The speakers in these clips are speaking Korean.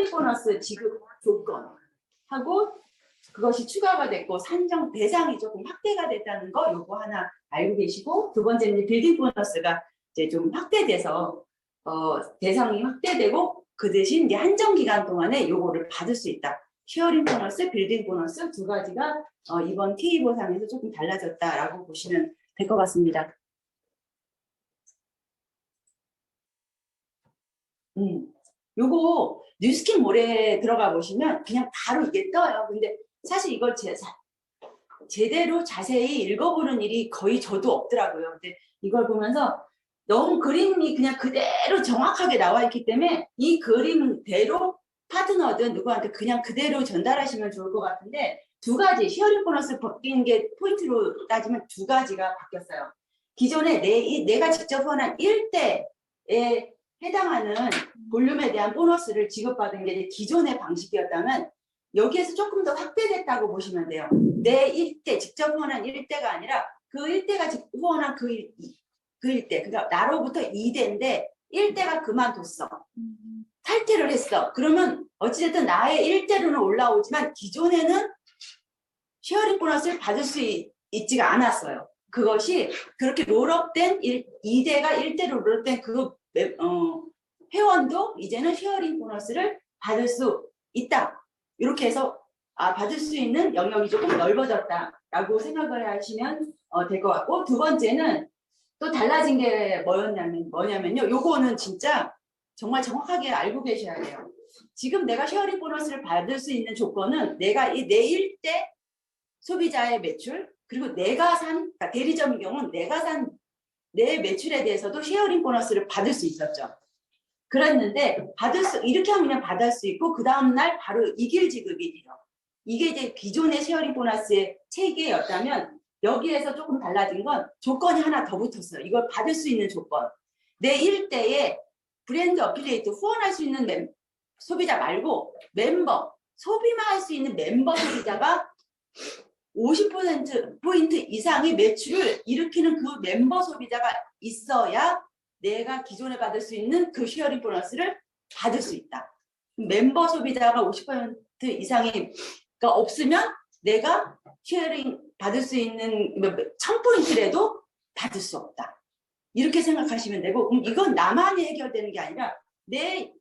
쉐어링 보너스 지급 조건하고 그것이 추가가 됐고 산정 대상이 조금 확대가 됐다는 거 요거 하나 알고 계시고, 두 번째는 빌딩 보너스가 이제 좀 확대돼서 대상이 확대되고 그 대신 이제 한정 기간 동안에 요거를 받을 수 있다. 쉐어링 보너스, 빌딩 보너스 두 가지가 이번 K보상에서 조금 달라졌다라고 보시면 될 것 같습니다. 요거 뉴스킨몰에 들어가 보시면 그냥 바로 이게 떠요. 근데 사실 이걸 제대로 자세히 읽어보는 일이 거의 저도 없더라고요. 근데 이걸 보면서 너무 그림이 그냥 그대로 정확하게 나와 있기 때문에 이 그림대로 파트너든 누구한테 그냥 그대로 전달하시면 좋을 것 같은데, 두 가지 쉐어링 보너스 바뀐 게 포인트로 따지면 두 가지가 바뀌었어요. 기존에 내가 직접 후원한 1대에 해당하는 볼륨에 대한 보너스를 지급받은 게 기존의 방식이었다면 여기에서 조금 더 확대됐다고 보시면 돼요. 내 1대, 직접 후원한 1대가 아니라 그 1대가 후원한 그 1대, 그러니까 나로부터 2대인데 1대가 그만뒀어. 탈퇴를 했어. 그러면 어찌됐든 나의 1대로는 올라오지만 기존에는 쉐어링 보너스를 받을 수 있지가 않았어요. 그것이 그렇게 롤업된 2대가 1대로 롤업된 그 회원도 이제는 쉐어링 보너스를 받을 수 있다. 이렇게 해서 받을 수 있는 영역이 조금 넓어졌다라고 생각을 하시면 될 것 같고, 두 번째는 또 달라진 게 뭐냐면요. 요거는 진짜 정말 정확하게 알고 계셔야 돼요. 지금 내가 쉐어링 보너스를 받을 수 있는 조건은 내가 내 1대 소비자의 매출, 그리고 내가 산, 그러니까 대리점의 경우는 내가 산 내 매출에 대해서도 쉐어링 보너스를 받을 수 있었죠. 그랬는데 이렇게 하면 그냥 받을 수 있고 그 다음날 바로 이길 지급이 돼요. 이게 이제 기존의 쉐어링 보너스의 체계였다면 여기에서 조금 달라진 건 조건이 하나 더 붙었어요. 이걸 받을 수 있는 조건. 내 1대에 브랜드 어필리에이트 후원할 수 있는 소비자 말고 소비만 할 수 있는 멤버 소비자가 50% 이상의 매출을 일으키는 그 멤버 소비자가 있어야 내가 기존에 받을 수 있는 그 쉐어링 보너스를 받을 수 있다. 멤버 소비자가 50% 이상이 없으면 내가 쉐어링 받을 수 있는 1000포인트라도 받을 수 없다. 이렇게 생각하시면 되고, 이건 나만이 해결되는 게 아니라 내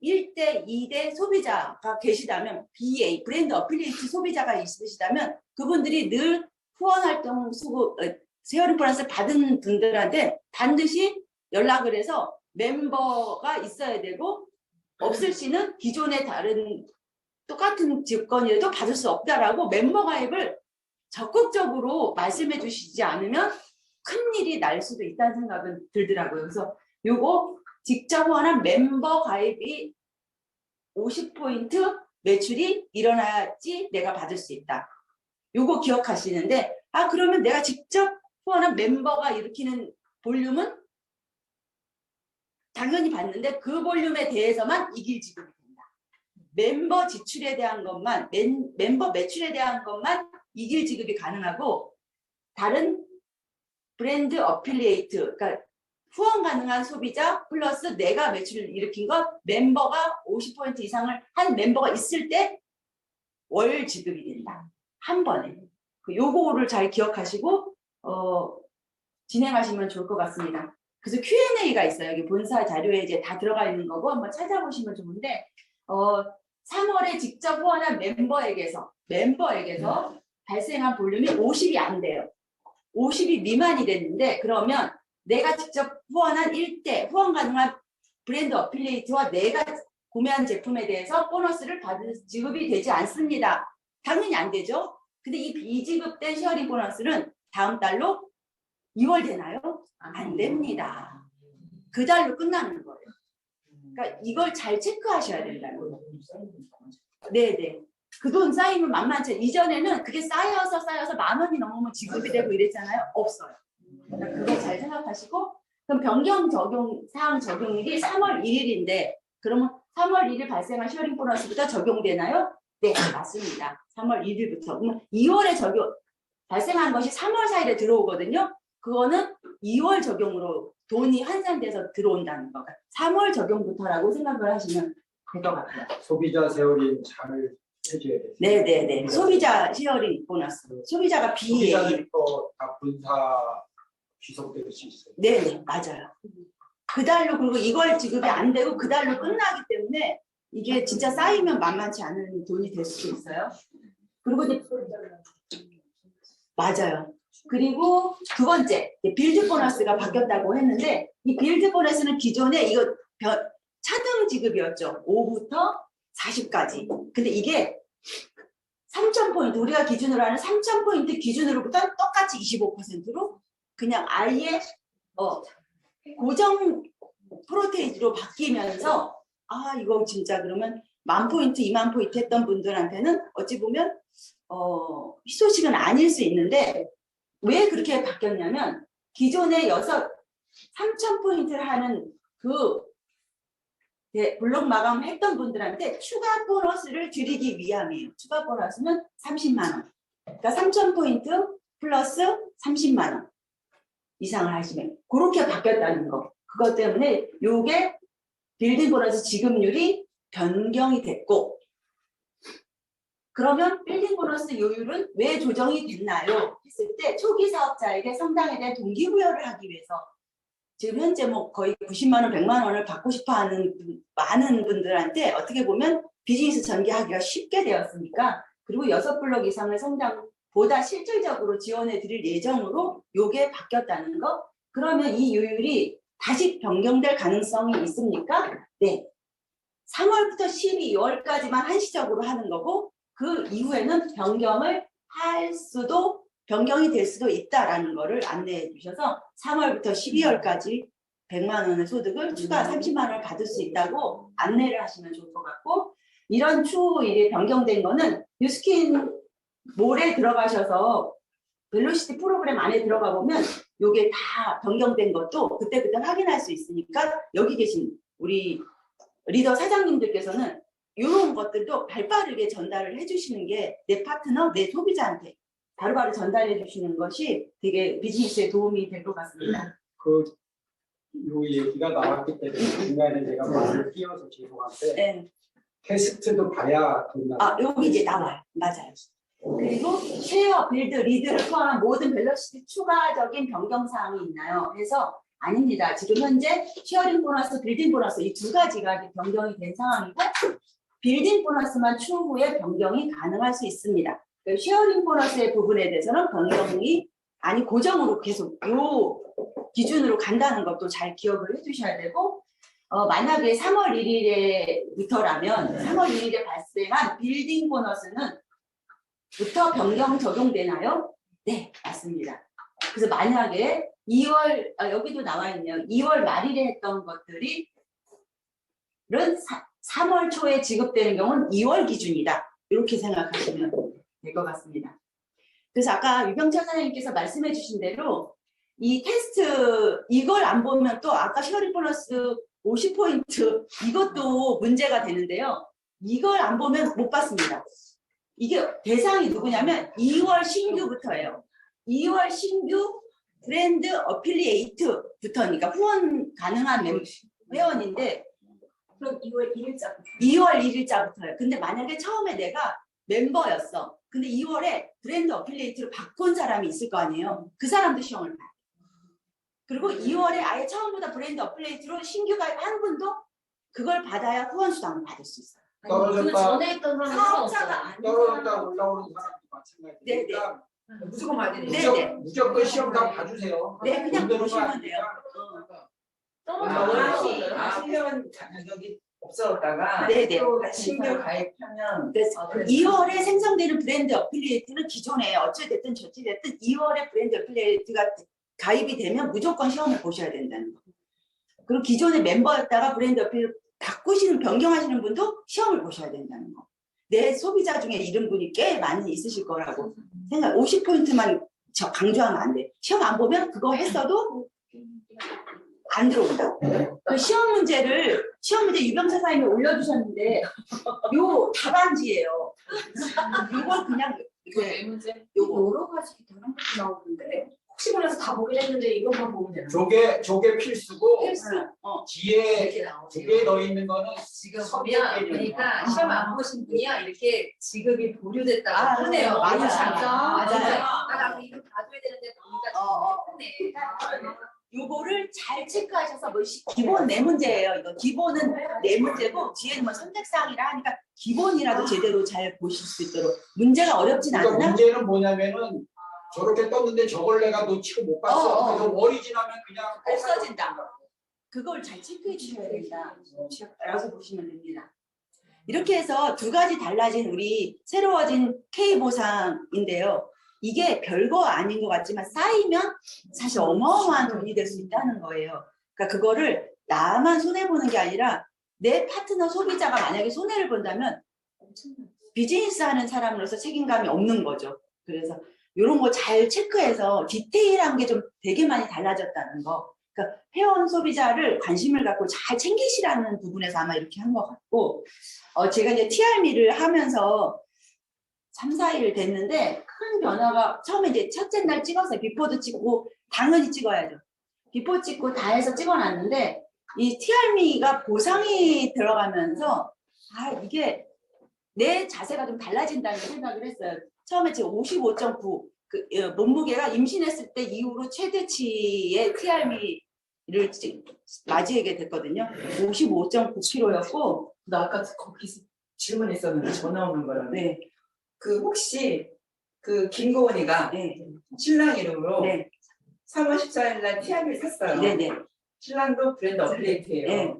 1대, 2대 소비자가 계시다면, BA, 브랜드 어필리에이트 소비자가 있으시다면 그분들이 늘 후원활동 쉐어링 보너스 받은 분들한테 반드시 연락을 해서 멤버가 있어야 되고, 없을 시는 기존의 다른 똑같은 조건이라도 받을 수 없다라고 멤버 가입을 적극적으로 말씀해 주시지 않으면 큰일이 날 수도 있다는 생각은 들더라고요. 그래서 요거 직접 후원한 멤버 가입이 50포인트 매출이 일어나야지 내가 받을 수 있다. 요거 기억하시는데, 그러면 내가 직접 후원한 멤버가 일으키는 볼륨은 당연히 받는데 그 볼륨에 대해서만 이길 지급이 된다. 멤버 지출에 대한 것만, 멤버 매출에 대한 것만 이길 지급이 가능하고, 다른 브랜드 어필리에이트, 그러니까 후원 가능한 소비자 플러스 내가 매출을 일으킨 것, 멤버가 50% 이상을 한 멤버가 있을 때 월 지급이 된다. 한 번에. 요거를 잘 기억하시고 진행하시면 좋을 것 같습니다. 그래서 Q&A가 있어요. 여기 본사 자료에 이제 다 들어가 있는 거고 한번 찾아보시면 좋은데, 3월에 직접 후원한 멤버에게서 발생한 볼륨이 50이 안 돼요. 50이 미만이 됐는데, 그러면 내가 직접 후원한 1대 후원 가능한 브랜드 어필리에이트와 내가 구매한 제품에 대해서 보너스를 지급이 되지 않습니다. 당연히 안 되죠. 근데 이 비지급된 쉐어링 보너스는 다음 달로 2월 되나요? 안 됩니다. 그 달로 끝나는 거예요. 그러니까 이걸 잘 체크하셔야 된다는 거예요. 네네. 그 돈 쌓이면 만만치. 이전에는 그게 쌓여서 10,000원이 넘으면 지급이 되고 이랬잖아요. 없어요. 그러니까 그거 잘 생각하시고, 그럼 변경 사항 적용일이 3월 1일인데 그러면 3월 1일 발생한 쉐어링 보너스부터 적용되나요? 네, 맞습니다. 3월 1일부터. 그러면 2월에 발생한 것이 3월 4일에 들어오거든요. 그거는 2월 적용으로 돈이 환산돼서 들어온다는 거. 3월 적용부터라고 생각을 하시면 될 것 같아요. 소비자 세월이 잘 해줘야 돼요. 네네네. 소비자 시어링 보너스. 소비자가 소비자들이 또다 분사 귀속될 수 있어요. 네네, 맞아요. 그 달로, 그리고 이걸 지급이 안 되고 그 달로 끝나기 때문에 이게 진짜 쌓이면 만만치 않은 돈이 될 수도 있어요. 그리고 이제 맞아요. 그리고 두 번째, 빌드 보너스가 바뀌었다고 했는데, 이 빌드 보너스는 기존에 이거 차등 지급이었죠. 5부터 40까지. 근데 이게 3,000포인트, 우리가 기준으로 하는 3,000포인트 기준으로부터 똑같이 25%로 그냥 아예 고정 프로테이지로 바뀌면서, 아, 이거 진짜 그러면 10,000포인트, 20,000포인트 했던 분들한테는 어찌 보면 희소식은 아닐 수 있는데, 왜 그렇게 바뀌었냐면 기존에 3,000포인트를 하는 그 블록 마감 했던 분들한테 추가 보너스를 드리기 위함이에요. 추가 보너스는 30만 원. 그러니까 3,000포인트 플러스 30만 원 이상을 하시면 그렇게 바뀌었다는 거. 그것 때문에 요게 빌딩 보너스 지급률이 변경이 됐고, 그러면 빌딩 보너스 요율은 왜 조정이 됐나요? 했을 때 초기 사업자에게 성장에 대한 동기부여를 하기 위해서 지금 현재 뭐 거의 90만 원, 100만 원을 받고 싶어 하는 많은 분들한테 어떻게 보면 비즈니스 전개하기가 쉽게 되었으니까, 그리고 6블록 이상의 성장보다 실질적으로 지원해 드릴 예정으로 요게 바뀌었다는 거. 그러면 이 요율이 다시 변경될 가능성이 있습니까? 네. 3월부터 12월까지만 한시적으로 하는 거고, 그 이후에는 변경이 될 수도 있다라는 거를 안내해 주셔서 3월부터 12월까지 100만 원의 소득을 추가 30만 원을 받을 수 있다고 안내를 하시면 좋을 것 같고, 이런 추후 일이 변경된 거는 뉴스킨 몰에 들어가셔서 벨로시티 프로그램 안에 들어가 보면 이게 다 변경된 것도 그때그때 확인할 수 있으니까, 여기 계신 우리 리더 사장님들께서는 이런 것들도 발빠르게 전달을 해주시는 게 내 파트너, 내 소비자한테 바로바로 전달해 주시는 것이 되게 비즈니스에 도움이 될 것 같습니다. 요 얘기가 나왔기 때문에 중간에 제가 말을 끼워서 죄송한데, 네. 테스트도 봐야 된다. 아, 여기 이제 나와요. 맞아요. 그리고 쉐어, 빌드, 리드를 포함한 모든 밸런시티 추가적인 변경 사항이 있나요? 그래서 아닙니다. 지금 현재 쉐어링 보너스, 빌딩 보너스 이 두 가지가 변경이 된 상황이고, 빌딩 보너스만 추후에 변경이 가능할 수 있습니다. 쉐어링 보너스의 부분에 대해서는 변경이 아니 고정으로 계속 요 기준으로 간다는 것도 잘 기억을 해주셔야 되고, 만약에 3월 1일에부터라면 3월 1일에 발생한 빌딩 보너스는 부터 변경 적용되나요? 네, 맞습니다. 그래서 만약에 2월, 여기도 나와 있네요. 2월 말일에 했던 것들이 3월 초에 지급되는 경우는 2월 기준이다. 이렇게 생각하시면 될 것 같습니다. 그래서 아까 유병철 사장님께서 말씀해 주신 대로 이 테스트 이걸 안 보면 또 아까 쉐어링 보너스 50포인트 이것도 문제가 되는데요. 이걸 안 보면 못 받습니다. 이게 대상이 누구냐면 2월 신규부터예요. 2월 신규 브랜드 어필리에이트부터니까 후원 가능한 회원인데, 그럼 2월 1일자부터. 2월 1일자부터요. 근데 만약에 처음에 내가 멤버였어. 근데 2월에 브랜드 어필리에이트로 바꾼 사람이 있을 거 아니에요. 그 사람도 시험을 봐요. 그리고 2월에 아예 처음보다 브랜드 어필리에이트로 신규 가입한 분도 그걸 받아야 후원 수당을 받을 수 있어요. 그 전에 있던 사람은 사업자가 아닌 떨어졌다 사람. 올라오는 사람도 마찬가지니까 무조건 봐야 되네. 네네. 무조건 시험 다 봐주세요. 네, 그냥 돈 보시면 드는 돼요. 신규 자격이 없어졌다가 네네. 또 신규 가입하면 그래서 2월에 생성되는 브랜드 어필리에이트는 기존에 어찌됐든 저찌됐든 2월에 브랜드 어필리에이트가 가입이 되면 무조건 시험을 보셔야 된다는 거. 그리고 기존에 멤버였다가 브랜드 어필 바꾸시는 변경하시는 분도 시험을 보셔야 된다는 거. 내 소비자 중에 이런 분이 꽤 많이 있으실 거라고 생각. 50포인트만 강조하면 안 돼. 시험 안 보면 그거 했어도 안 들어온다. 그 시험 문제 유병철 사장님이 올려주셨는데 요 답안지예요. 요걸 그냥 왜 문제? 요거 여러 가지 다른 것도 나오는데 혹시 출근해서 다 보긴 했는데 이것만 보면 되나? 조개 필수고 필수. 뒤에 이렇게 나오네요. 조개 더 있는 거는 지금 선택 보면 개념이야. 보니까 시험 안 보신 분이야 이렇게 지급이 보류됐다고 아, 하네요. 맞아요. 진짜. 맞아요. 나도 이거 봐줘야 되는데 보니까 크네. 요거를 잘 체크하셔서 뭐 기본 네 문제예요. 이거 기본은 네 문제고 뒤에는 뭐 선택사항이라 하니까 기본이라도 제대로 잘 보실 수 있도록 문제가 어렵진 그러니까 않으나 문제는 뭐냐면은 저렇게 떴는데 저걸 내가 놓치고 못 봤어. 그래서 월이 지나면 그냥 없어진다. 그걸 잘 체크해 주셔야 된다. 알아서 보시면 됩니다. 이렇게 해서 두 가지 달라진 우리 새로워진 K 보상인데요. 이게 별거 아닌 것 같지만 쌓이면 사실 어마어마한 돈이 될 수 있다는 거예요. 그러니까 그거를 나만 손해보는 게 아니라 내 파트너 소비자가 만약에 손해를 본다면 비즈니스 하는 사람으로서 책임감이 없는 거죠. 그래서 이런 거 잘 체크해서 디테일한 게 좀 되게 많이 달라졌다는 거. 그러니까 회원 소비자를 관심을 갖고 잘 챙기시라는 부분에서 아마 이렇게 한 것 같고, 제가 이제 TRM를 하면서 3, 4일 됐는데 큰 변화가 처음에 이제 첫째 날 찍었어요. 비포도 찍고 당연히 찍어야죠. 비포 찍고 다 해서 찍어놨는데 이 TRM가 보상이 들어가면서 이게 내 자세가 좀 달라진다는 생각을 했어요. 처음에 제가 55.9 몸무게가 임신했을 때 이후로 최대치의 TRM를 맞이하게 됐거든요. 55.9kg였고 나 아까 거기서 질문했었는데 전화 오는 거라네. 네, 그 혹시 그 김고은이가 네, 신랑 이름으로 네, 3월 14일 날 TRM을 샀어요. 네, 네. 신랑도 브랜드 업데이트예요. 네.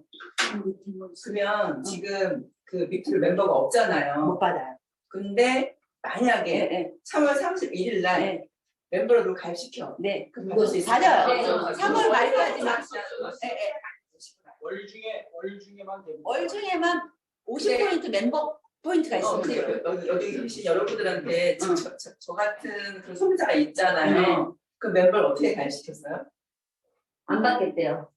그러면 지금 그 밑으로 멤버가 없잖아요. 못 받아요. 근데 만약에 네, 네, 3월 31일 날 네, 멤버로 가입시켜. 네. 그거 수 있어요. 받아요. 네. 3월 말까지만. 월 중에만 되는 월 중에만 50포인트 멤버 포인트가 있습니다. 근데 여기 계신 여러분들한테 저 같은 그 소비자가 있잖아요. 네. 그 멤버를 어떻게 가입시켰어요? 안 받겠대요.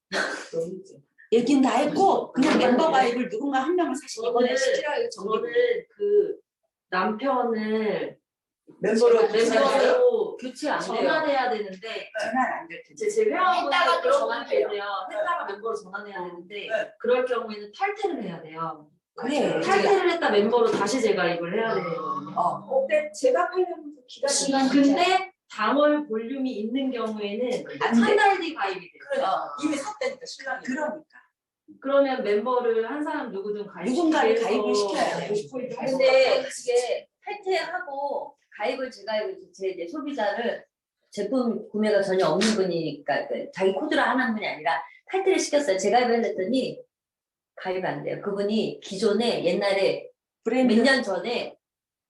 얘긴 다 했고 그냥 멤버 가입을 누군가 한 명을 사실 이번에 시키라고 저는 그 남편을 멤버로 멤버로 교체 안 돼요. 전환해야 되는데 전화는 안 될 텐데. 제 회원분들 했다가 또 그런 전환돼요. 분들이요. 했다가 멤버로 전환해야 되는데 네. 그럴 경우에는 탈퇴를 해야 돼요. 그래. 탈퇴를 했다 멤버로 다시 재가입을 해야 되거든요. 근데 제가 팔려면 기다리는 근데 당월 볼륨이 있는 경우에는 안 돼. 한 달 뒤 가입이 돼요. 이미 샀다니까 신랑이. 그러니까 그러면 멤버를 한 사람 누구든 가입 누군가를 가입을 시켜야 돼요. 근데 그게 탈퇴하고 가입을 재가입을 제 이제 소비자를 제품 구매가 전혀 없는 분이니까 자기 코드로 하는 분이 아니라 탈퇴를 시켰어요. 재가입을 했더니 가입이 안 돼요. 그분이 기존에 옛날에 브랜드. 몇 년 전에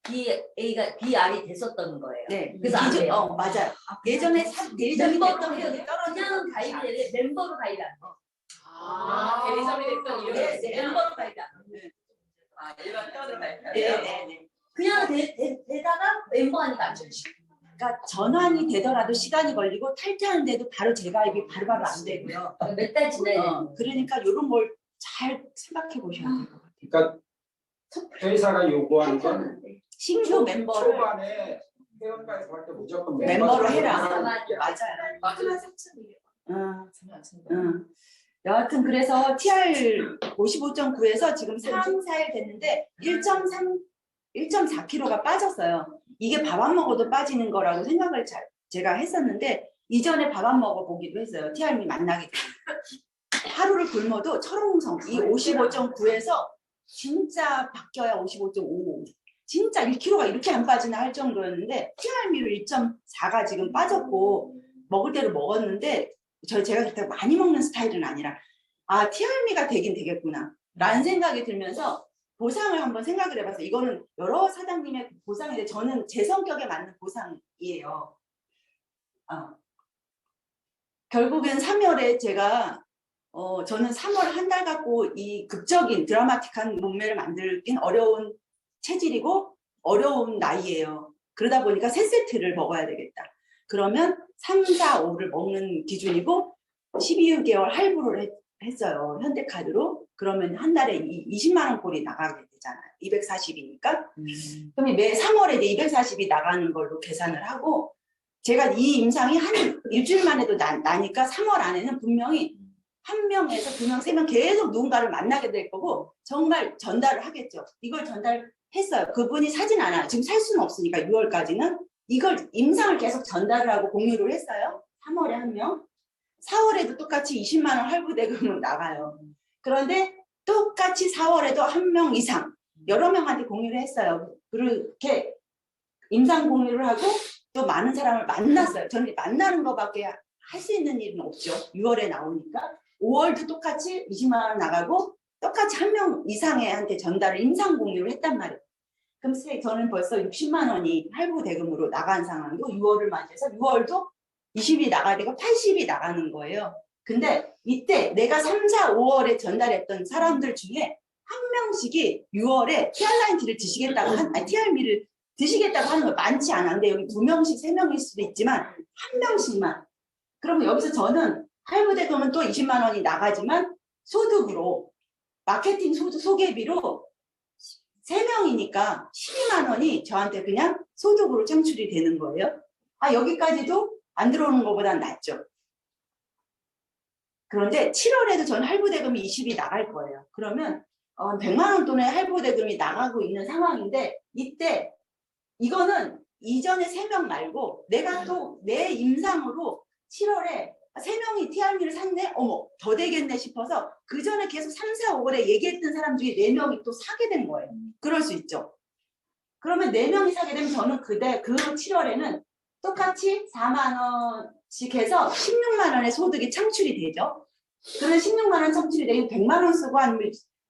BR이 됐었던 거예요. 네. 그래서 안 돼요. 맞아요. 예전에 대리점이 멤버 됐던 게 그냥 가입이 되는데 멤버로 가입이 안 돼요. 대리점이 됐던 이런 네, 네. 멤버로 가입이 안 돼요. 일반 회원으로 가입해야 네, 돼요. 네, 네. 그냥 되다가 멤버 하니까 안 돼요. 그러니까 전환이 되더라도 시간이 걸리고 탈퇴하는데도 바로 재가입이 바로바로 안 되고요. 몇 달 지나야 돼요. 그러니까 이런 걸 잘 생각해 보셔야 돼요. 그러니까 회사가 요구하는 건 신규 멤버를 초반에 회원 가입할 때 무조건 멤버로 해라. 맞아. 맞아요. 마지막 3,200원. 여하튼 그래서 TR 55.9에서 지금 3, 4일 됐는데 1.4kg가 빠졌어요. 이게 밥 안 먹어도 빠지는 거라고 생각을 제가 했었는데 이전에 밥 안 먹어 보기도 했어요. TRM이 만나게 되면. 하루를 굶어도 철옹성 이 55.9에서 진짜 바뀌어야 55.5 진짜 1kg가 이렇게 안 빠지나 할 정도였는데 TRM으로 1.4가 지금 빠졌고 먹을 대로 먹었는데 제가 그렇게 많이 먹는 스타일은 아니라 TRM가 되긴 되겠구나 라는 생각이 들면서 보상을 한번 생각을 해봤어요. 이거는 여러 사장님의 보상인데 저는 제 성격에 맞는 보상이에요. 결국엔 3월에 제가 저는 3월 한 달 갖고 이 극적인 드라마틱한 몸매를 만들긴 어려운 체질이고 어려운 나이예요. 그러다 보니까 3세트를 먹어야 되겠다. 그러면 3, 4, 5를 먹는 기준이고 12개월 할부를 했어요. 현대카드로. 그러면 한 달에 20만 원 꼴이 나가게 되잖아요. 240이니까. 그럼 매 3월에 이제 240이 나가는 걸로 계산을 하고 제가 이 임상이 한 일주일만 해도 나니까 3월 안에는 분명히 1명에서 2명, 3명 계속 누군가를 만나게 될 거고 정말 전달을 하겠죠. 이걸 전달했어요. 그분이 사진 않아요. 지금 살 수는 없으니까 6월까지는 이걸 임상을 계속 전달을 하고 공유를 했어요. 3월에 1명, 4월에도 똑같이 20만 원 할부대금은 나가요. 그런데 똑같이 4월에도 1명 이상 여러 명한테 공유를 했어요. 그렇게 임상 공유를 하고 또 많은 사람을 만났어요. 저는 만나는 것밖에 할 수 있는 일은 없죠. 6월에 나오니까. 5월도 똑같이 20만 원 나가고 똑같이 1명 이상한테 전달을 임상 공유를 했단 말이에요. 그럼 저는 벌써 60만 원이 할부 대금으로 나간 상황이고 6월을 맞이해서 6월도 20이 나가야 되고 80이 나가는 거예요. 근데 이때 내가 3, 4, 5월에 전달했던 사람들 중에 한 명씩이 6월에 TR라인티를 드시겠다고 TR미를 드시겠다고 하는 거 많지 않은데 여기 2명씩 3명일 수도 있지만 한 명씩만. 그러면 여기서 저는 할부대금은 또 20만 원이 나가지만 소득으로 마케팅 소개비로 3명이니까 12만 원이 저한테 그냥 소득으로 창출이 되는 거예요. 아, 여기까지도 안 들어오는 것보단 낫죠. 그런데 7월에도 저는 할부대금이 20이 나갈 거예요. 그러면 100만 원 돈의 할부대금이 나가고 있는 상황인데 이때 이거는 이전에 3명 말고 내가 또 내 임상으로 7월에 3명이 TR미를 샀네? 어머, 더 되겠네 싶어서 그 전에 계속 3, 4, 5월에 얘기했던 사람 중에 4명이 또 사게 된 거예요. 그럴 수 있죠. 그러면 4명이 사게 되면 저는 그 7월에는 똑같이 4만 원씩 해서 16만 원의 소득이 창출이 되죠. 그러면 16만 원 창출이 되면 100만 원 쓰고 한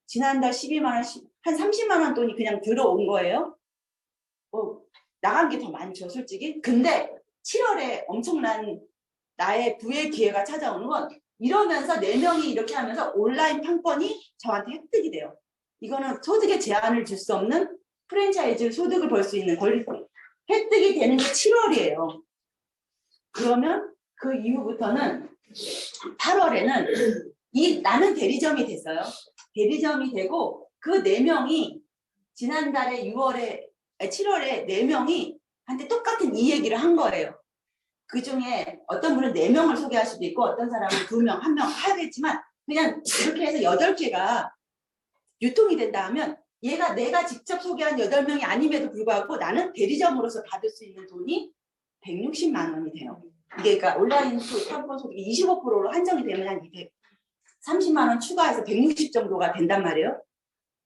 지난달 12만 원, 한 30만 원 돈이 그냥 들어온 거예요. 나간 게 더 많죠, 솔직히. 근데 7월에 엄청난 나의 부의 기회가 찾아오는 건 이러면서 4명이 이렇게 하면서 온라인 판권이 저한테 획득이 돼요. 이거는 소득에 제한을 줄 수 없는 프랜차이즈 소득을 벌 수 있는 획득이 되는 게 7월이에요. 그러면 그 이후부터는 8월에는 나는 대리점이 됐어요. 대리점이 되고 그 4명이 지난달에 7월에 4명이 한테 똑같은 이 얘기를 한 거예요. 그 중에 어떤 분은 4명을 소개할 수도 있고 어떤 사람은 2명, 1명 하겠지만 그냥 이렇게 해서 8개가 유통이 된다 하면 내가 직접 소개한 8명이 아님에도 불구하고 나는 대리점으로서 받을 수 있는 돈이 160만 원이 돼요. 이게 그러니까 온라인 상권 소득이 25%로 한정이 되면 한 230만 원 추가해서 160 정도가 된단 말이에요.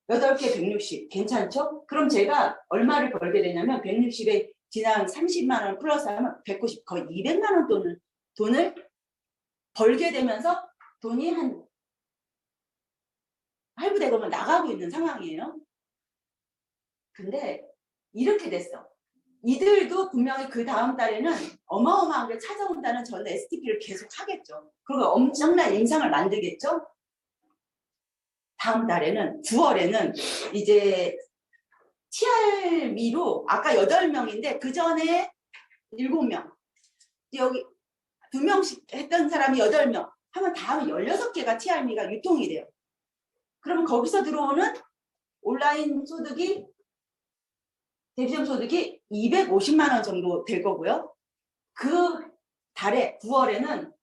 8개 160 괜찮죠? 그럼 제가 얼마를 벌게 되냐면 160에 지난 30만 원 플러스 하면 190 거의 200만 원 돈을 벌게 되면서 돈이 한 할부대금을 나가고 있는 상황이에요. 근데 이렇게 됐어. 이들도 분명히 그 다음 달에는 어마어마한 게 찾아온다는 저는 STP를 계속 하겠죠. 그리고 엄청난 인상을 만들겠죠. 다음 달에는 9월에는 이제 TR미로 아까 8명인데 그 전에 7명 여기 2명씩 했던 사람이 8명 하면 다음에 16개가 TR미가 유통이 돼요. 그러면 거기서 들어오는 온라인 소득이 대리점 소득이 250만 원 정도 될 거고요. 그 달에 9월에는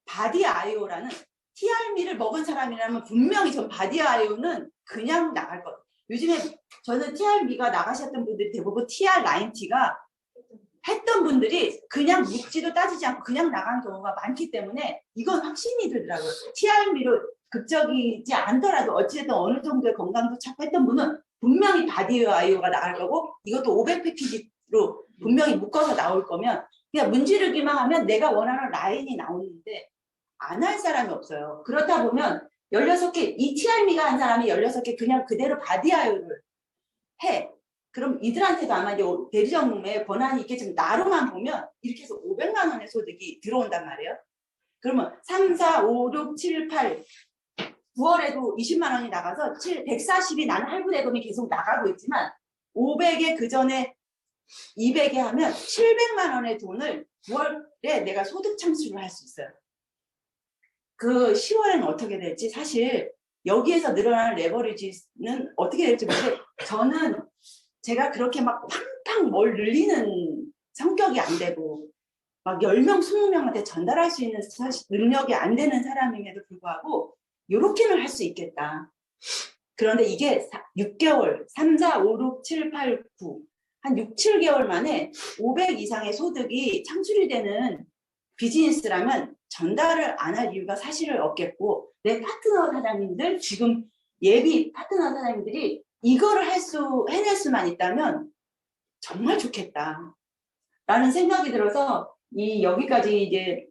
바디아이오라는 TR미를 먹은 사람이라면 분명히 전 바디아이오는 그냥 나갈 거예요. 요즘에 저는 TR미가 나가셨던 분들이 대부분 TR90가 했던 분들이 그냥 묻지도 따지지 않고 그냥 나간 경우가 많기 때문에 이건 확신이 들더라고요. TR미로 극적이지 않더라도 어찌됐든 어느 정도의 건강도 찾고 했던 분은 분명히 바디아이오가 나갈 거고 이것도 500 패키지로 분명히 묶어서 나올 거면 그냥 문지르기만 하면 내가 원하는 라인이 나오는데 안 할 사람이 없어요. 그렇다 보면 16개, 이 TR미가 한 사람이 16개 그냥 그대로 바디아이오를 해. 그럼 이들한테도 아마 이제 대리점의 권한이 있겠지만 나로만 보면 이렇게 해서 500만 원의 소득이 들어온단 말이에요. 그러면 3, 4, 5, 6, 7, 8, 9월에도 20만 원이 나가서 140이 나는 할부대금이 계속 나가고 있지만 500에 그 전에 200에 하면 700만 원의 돈을 9월에 내가 소득 창출을 할 수 있어요. 그 10월에는 어떻게 될지 사실 여기에서 늘어나는 레버리지는 어떻게 될지 모르겠는데 저는 제가 그렇게 막 팡팡 뭘 늘리는 성격이 안 되고 막 10명, 20명한테 전달할 수 있는 사실 능력이 안 되는 사람임에도 불구하고 이렇게는 할 수 있겠다. 그런데 이게 6개월, 3, 4, 5, 6, 7, 8, 9, 한 6, 7개월 만에 500 이상의 소득이 창출이 되는 비즈니스라면 전달을 안 할 이유가 사실은 없겠고, 내 파트너 사장님들, 지금 예비 파트너 사장님들이 이거를 해낼 수만 있다면 정말 좋겠다. 라는 생각이 들어서 여기까지 이제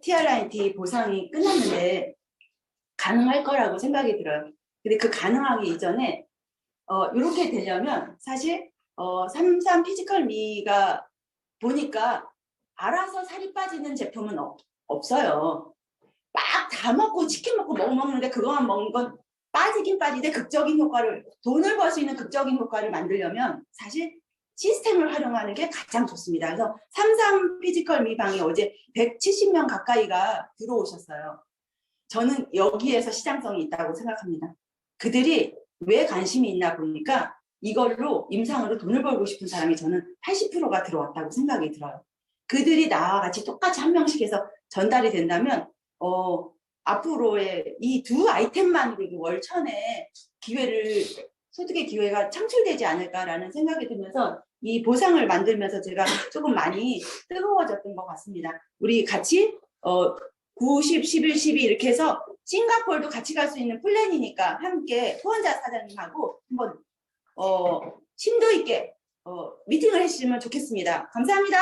TRINT 보상이 끝났는데 가능할 거라고 생각이 들어요. 근데 그 가능하기 이전에 이렇게 되려면 사실 33 피지컬 미가 보니까 알아서 살이 빠지는 제품은 없어요. 막 다 먹고 치킨 먹고 뭐 먹는데 그거만 먹는 건 빠지긴 빠지되 극적인 효과를, 돈을 벌 수 있는 극적인 효과를 만들려면 사실 시스템을 활용하는 게 가장 좋습니다. 그래서 33 피지컬 미방이 어제 170명 가까이가 들어오셨어요. 저는 여기에서 시장성이 있다고 생각합니다. 그들이 왜 관심이 있나 보니까 이걸로 임상으로 돈을 벌고 싶은 사람이 저는 80%가 들어왔다고 생각이 들어요. 그들이 나와 같이 똑같이 한 명씩 해서 전달이 된다면 앞으로의 이 두 아이템만으로도 월천에 소득의 기회가 창출되지 않을까라는 생각이 들면서 이 보상을 만들면서 제가 조금 많이 뜨거워졌던 것 같습니다. 우리 같이 90, 11, 12 이렇게 해서 싱가포르도 같이 갈 수 있는 플랜이니까 함께 후원자 사장님하고 한번 심도 있게 미팅을 해주시면 좋겠습니다. 감사합니다.